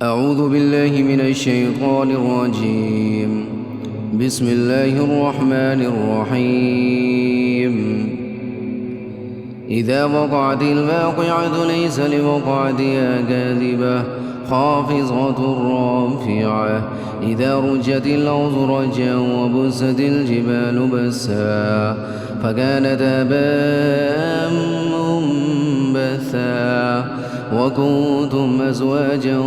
أعوذ بالله من الشيطان الرجيم. بسم الله الرحمن الرحيم. إذا وقعت الواقعة ليس لوقعتها كاذبة خافضة رافعة إذا رجت الأرض رجا وبست الجبال بسا فكانت هباء منبثا وكنتم أزواجا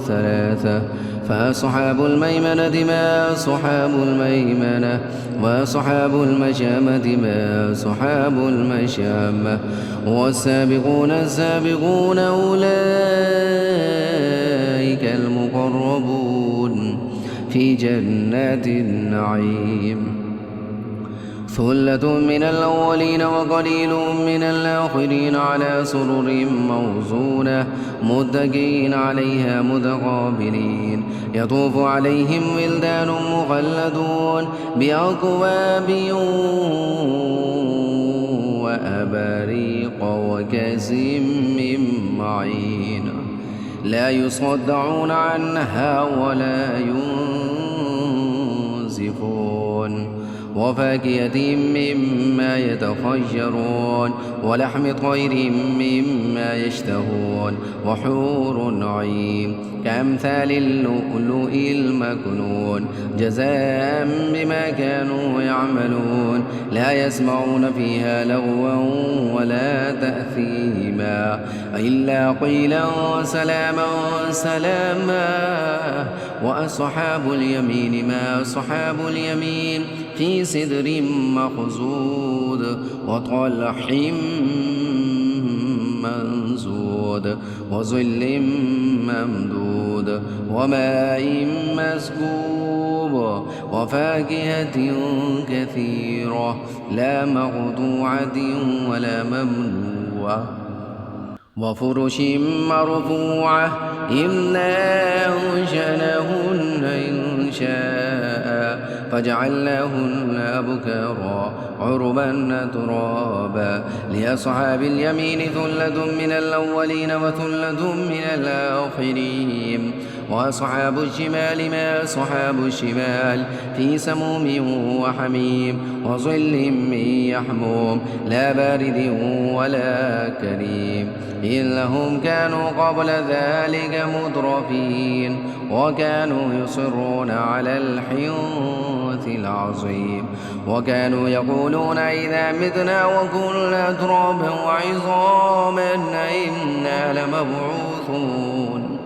ثلاثة فأصحاب الميمنة ما أصحاب الميمنة وأصحاب المشأمة ما أصحاب المشأمة والسابقون السابقون أولئك المقربون في جنات النعيم. ثلة من الأولين وقليل من الآخرين على سرر موزونة متكئين عليها متقابلين يطوف عليهم ولدان مخلدون بأكواب وأباريق وكأس من معين لا يصدعون عنها ولا ينزفون وفاكهة مما يتخيرون ولحم طير مما يشتهون وحور عين كأمثال اللؤلؤ المكنون جزاء بما كانوا يعملون لا يسمعون فيها لغوا ولا تأثيما إلا قيلا سلاما سلاما وأصحاب اليمين ما أصحاب اليمين في سدر مخضود وطلح منضود وظل ممدود وماء مسكوب وفاكهة كثيرة لا مقطوعة ولا ممنوعة وفرش مرفوعة إنا أنشأناهن إنشاء فجعلناهن أبكارا عربا ترابا لأصحاب اليمين ثلة من الأولين وثلة من الآخرين وأصحاب الشمال ما أصحاب الشمال في سموم وحميم وظل من يحموم لا بارد ولا كريم إنهم كانوا قبل ذلك مترفين وكانوا يصرون على الحنث العظيم وكانوا يقولون إذا متنا وكنا ترابا وعظاما إنا لمبعوثون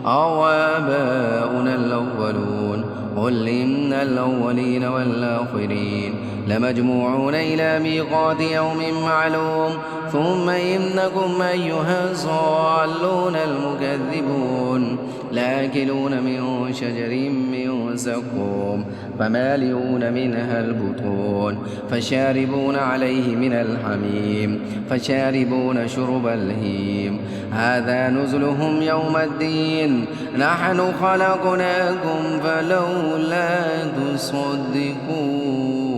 أو آباؤنا الأولون قل إن الأولين والآخرين لمجموعون إلى ميقات يوم معلوم ثم إنكم أيها الضالون المكذبون لآكلون من شجر من زقوم فمالئون منها البطون فشاربون عليه من الحميم فشاربون شرب الهيم هذا نزلهم يوم الدين نحن خلقناكم فلولا تصدقون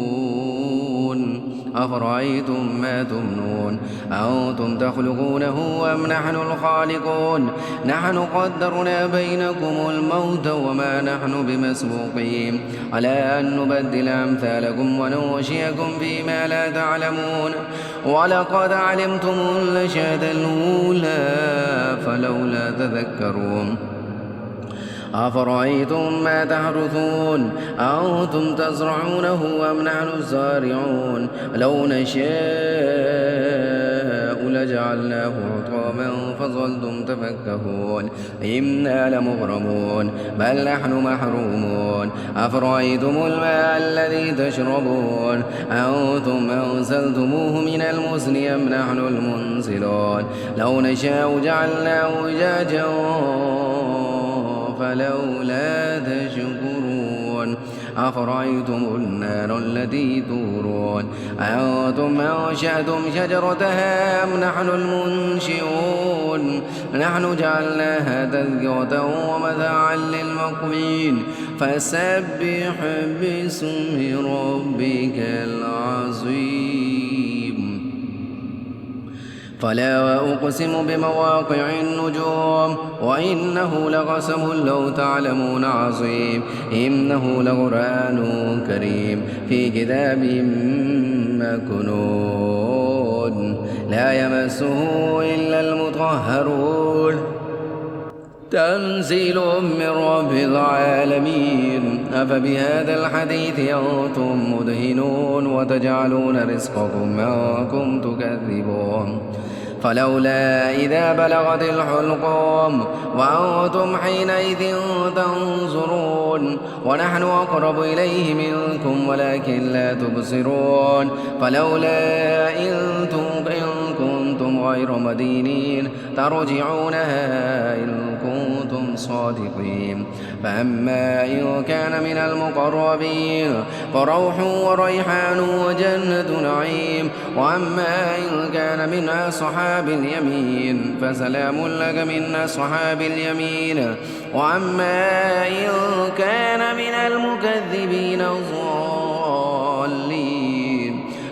أفرأيتم ما تمنون أنتم تخلقونه أم نحن الخالقون نحن قدرنا بينكم الموت وما نحن بمسبوقين على أن نبدل أمثالكم وننشئكم فيما لا تعلمون ولقد علمتم النشأة الأولى فلولا تذكرون أفرأيتم ما تحرثون أنتم تزرعونه أم نحن الزارعون لو نشاء لجعلناه حطاما فظلتم تفكهون إنا لمغرمون بل نحن محرومون أفرأيتم الماء الذي تشربون أنتم أنزلتموه من المزن أم نحن المنزلون لو نشاء جعلناه أجاجا فلولا تشكرون أفرأيتم النار التي تورون أنتم أنشأتم شجرتها أم نحن المنشئون نحن جعلناها تذكرة ومتاعا للمقوين فسبح باسم ربك العظيم فلا أقسم بمواقع النجوم وإنه لقسم لو تعلمون عظيم إنه لقرآن كريم في كتاب مكنون لا يمسه إلا المطهرون تنزيل من رب العالمين أفبهذا الحديث أنتم مدهنون وتجعلون رزقكم ما كنتم تكذبون فلولا إذا بلغت الحلقوم وأنتم حينئذ تنظرون ونحن أقرب إليه منكم ولكن لا تبصرون فلولا إن كنتم غير مدينين ترجعونها إن كنتم صادقين فأما إن كان من المقربين فروح وريحان وجنة نعيم وأما إن كان من أصحاب اليمين فسلام لك من أصحاب اليمين وأما إن كان من المكذبين الضالين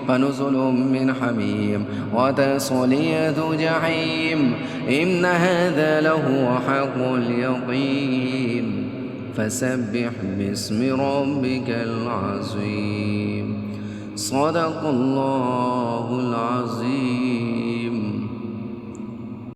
فنزل من حميم وتصلية جحيم إن هذا لهو حق اليقين فسبح باسم ربك العظيم صدق الله العظيم.